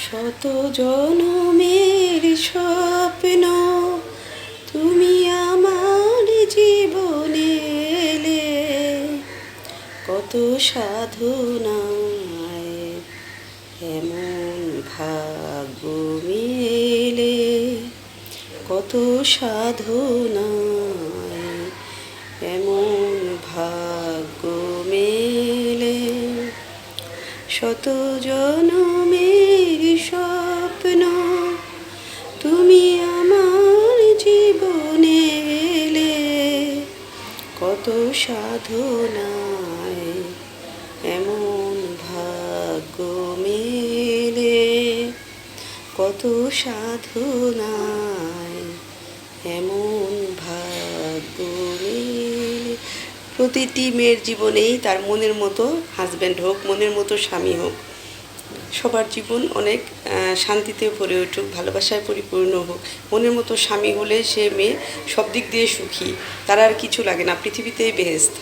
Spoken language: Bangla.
শত জনমের স্বপ্ন তুমি আমার জীবনে এলে, কত সাধনায় এমন ভাগ্য মেলে, কত সাধনায় এমন ভাগ্য মেলে। শত জনমের স্বপ্ন তুমি আমার জীবনে এলে, কত সাধনায় এমন ভাগ্য মেলে, কত সাধনায় এমন ভাগ্য মেলে। প্রতিটি মেয়ের জীবনেই তার মনের মতো হাজব্যান্ড হোক, মনের মতো স্বামী হোক, সবার জীবন অনেক শান্তিতে ভরে উঠুক, ভালোবাসায় পরিপূর্ণ হোক। মনের মতো স্বামী হলে সে মেয়ে সব দিক দিয়ে সুখী, তার আর কিছু লাগে না, পৃথিবীতেই বেহেশত।